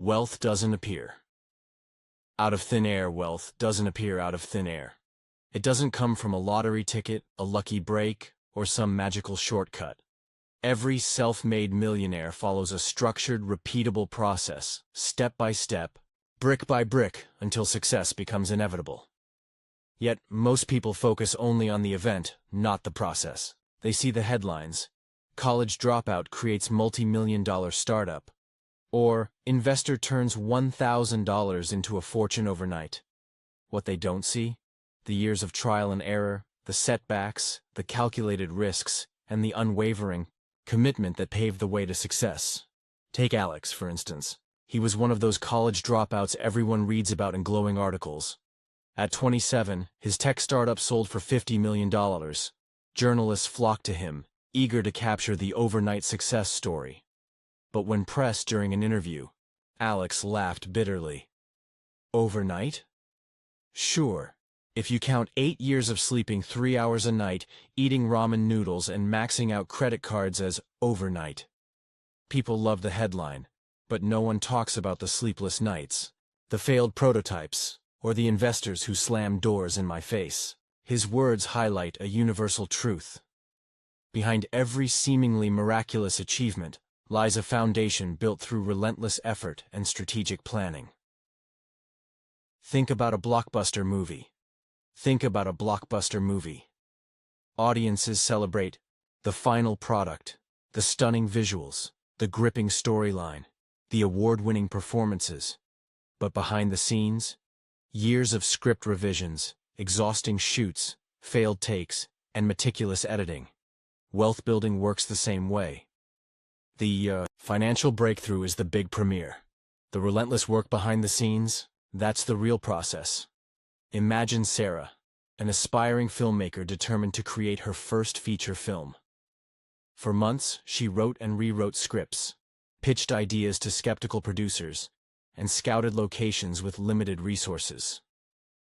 Wealth doesn't appear out of thin air. Wealth doesn't appear out of thin air. It doesn't come from a lottery ticket, a lucky break, or some magical shortcut. Every self-made millionaire follows a structured, repeatable process, step by step, brick by brick, until success becomes inevitable. Yet, most people focus only on the event, not the process. They see the headlines. College dropout creates multi-million-dollar startup. Or, investor turns $1,000 into a fortune overnight. What they don't see? The years of trial and error, the setbacks, the calculated risks, and the unwavering commitment that paved the way to success. Take Alex, for instance. He was one of those college dropouts everyone reads about in glowing articles. At 27, his tech startup sold for $50 million. Journalists flocked to him, eager to capture the overnight success story. But when pressed during an interview, Alex laughed bitterly. Overnight? Sure. If you count 8 years of sleeping 3 hours a night, eating ramen noodles, and maxing out credit cards as overnight. People love the headline, but no one talks about the sleepless nights, the failed prototypes, or the investors who slammed doors in my face. His words highlight a universal truth. Behind every seemingly miraculous achievement lies a foundation built through relentless effort and strategic planning. Think about a blockbuster movie. Think about a blockbuster movie. Audiences celebrate the final product, the stunning visuals, the gripping storyline, the award-winning performances. But behind the scenes, years of script revisions, exhausting shoots, failed takes, and meticulous editing. Wealth building works the same way. The financial breakthrough is the big premiere. The relentless work behind the scenes, that's the real process. Imagine Sarah, an aspiring filmmaker determined to create her first feature film. For months, she wrote and rewrote scripts, pitched ideas to skeptical producers, and scouted locations with limited resources.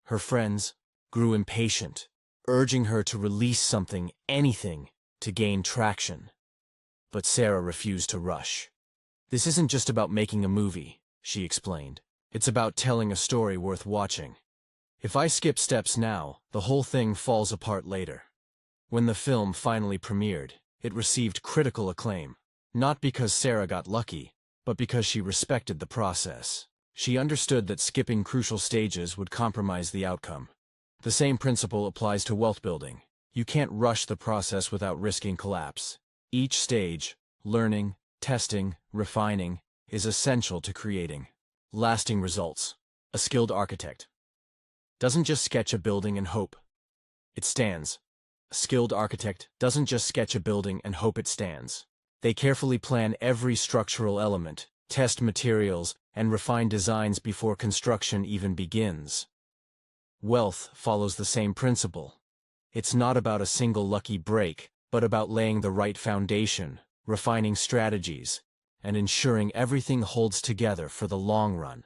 Her friends grew impatient, urging her to release something, anything, to gain traction. But Sarah refused to rush. This isn't just about making a movie, she explained. It's about telling a story worth watching. If I skip steps now, the whole thing falls apart later. When the film finally premiered, it received critical acclaim, not because Sarah got lucky, but because she respected the process. She understood that skipping crucial stages would compromise the outcome. The same principle applies to wealth building. You can't rush the process without risking collapse. Each stage, learning, testing, refining, is essential to creating lasting results. A skilled architect doesn't just sketch a building and hope it stands. A skilled architect doesn't just sketch a building and hope it stands. They carefully plan every structural element, test materials, and refine designs before construction even begins. Wealth follows the same principle. It's not about a single lucky break, but about laying the right foundation, refining strategies, and ensuring everything holds together for the long run.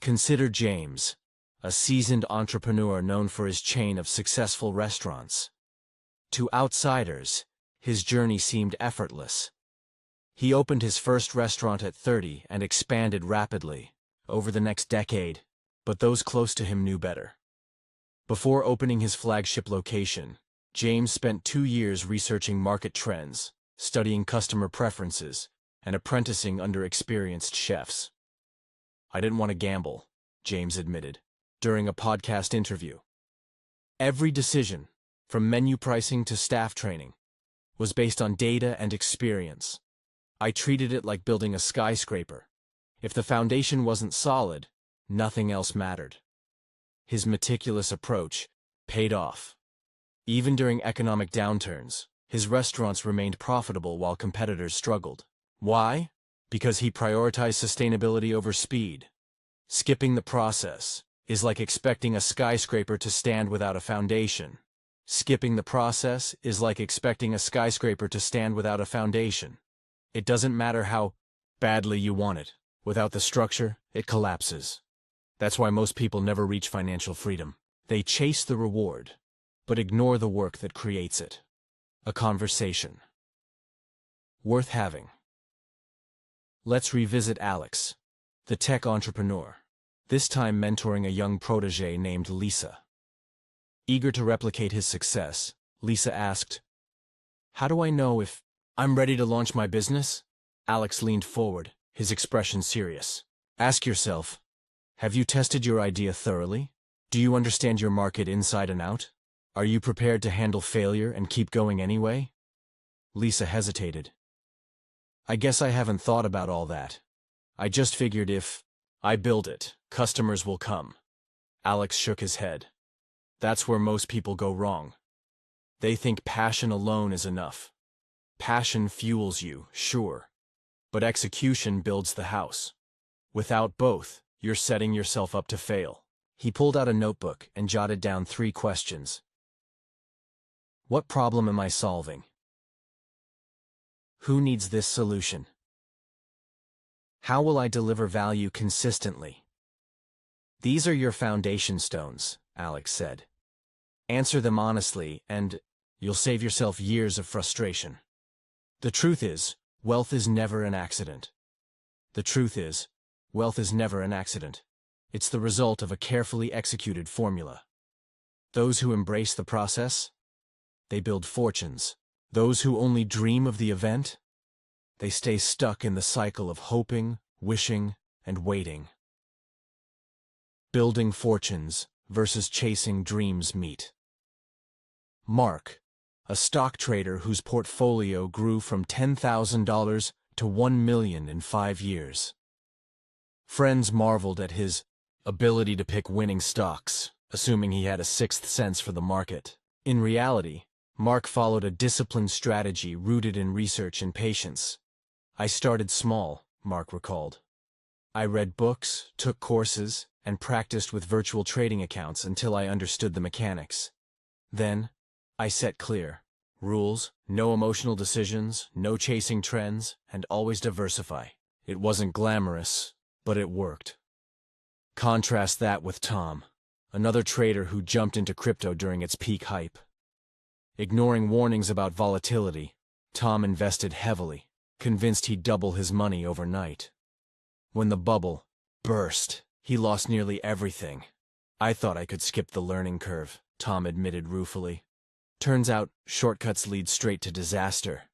Consider James, a seasoned entrepreneur known for his chain of successful restaurants. To outsiders, his journey seemed effortless. He opened his first restaurant at 30 and expanded rapidly over the next decade, but those close to him knew better. Before opening his flagship location, James spent 2 years researching market trends, studying customer preferences, and apprenticing under experienced chefs. I didn't want to gamble, James admitted, during a podcast interview. Every decision, from menu pricing to staff training, was based on data and experience. I treated it like building a skyscraper. If the foundation wasn't solid, nothing else mattered. His meticulous approach paid off. Even during economic downturns, his restaurants remained profitable while competitors struggled. Why? Because he prioritized sustainability over speed. Skipping the process is like expecting a skyscraper to stand without a foundation. Skipping the process is like expecting a skyscraper to stand without a foundation. It doesn't matter how badly you want it. Without the structure, it collapses. That's why most people never reach financial freedom. They chase the reward, but ignore the work that creates it. A conversation worth having. Let's revisit Alex, the tech entrepreneur, this time mentoring a young protege named Lisa. Eager to replicate his success, Lisa asked, "How do I know if I'm ready to launch my business?" Alex leaned forward, his expression serious. "Ask yourself, have you tested your idea thoroughly? Do you understand your market inside and out? Are you prepared to handle failure and keep going anyway?" Lisa hesitated. "I guess I haven't thought about all that. I just figured if I build it, customers will come." Alex shook his head. "That's where most people go wrong. They think passion alone is enough. Passion fuels you, sure, but execution builds the house. Without both, you're setting yourself up to fail." He pulled out a notebook and jotted down 3 questions. What problem am I solving? Who needs this solution? How will I deliver value consistently? These are your foundation stones, Alex said. Answer them honestly, and you'll save yourself years of frustration. The truth is, wealth is never an accident. The truth is, wealth is never an accident. It's the result of a carefully executed formula. Those who embrace the process, they build fortunes. Those who only dream of the event, they stay stuck in the cycle of hoping, wishing, and waiting. Building fortunes versus chasing dreams meet. Mark, a stock trader whose portfolio grew from $10,000 to $1 million in 5 years. Friends marveled at his ability to pick winning stocks, assuming he had a sixth sense for the market. In reality, Mark followed a disciplined strategy rooted in research and patience. "I started small," Mark recalled. "I read books, took courses, and practiced with virtual trading accounts until I understood the mechanics. Then, I set clear rules, no emotional decisions, no chasing trends, and always diversify. It wasn't glamorous, but it worked." Contrast that with Tom, another trader who jumped into crypto during its peak hype. Ignoring warnings about volatility, Tom invested heavily, convinced he'd double his money overnight. When the bubble burst, he lost nearly everything. "I thought I could skip the learning curve," Tom admitted ruefully. "Turns out, shortcuts lead straight to disaster.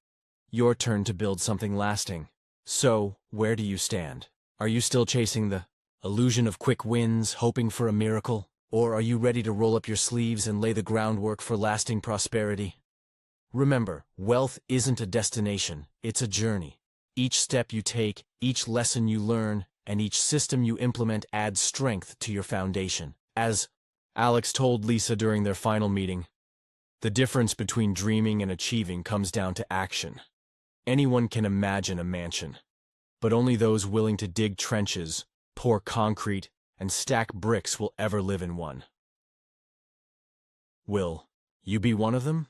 Your turn to build something lasting. So, where do you stand? Are you still chasing the illusion of quick wins, hoping for a miracle? Or are you ready to roll up your sleeves and lay the groundwork for lasting prosperity? Remember, wealth isn't a destination, it's a journey. Each step you take, each lesson you learn, and each system you implement adds strength to your foundation." As Alex told Lisa during their final meeting, the difference between dreaming and achieving comes down to action. Anyone can imagine a mansion, but only those willing to dig trenches, pour concrete, and stack bricks will ever live in one. Will you be one of them?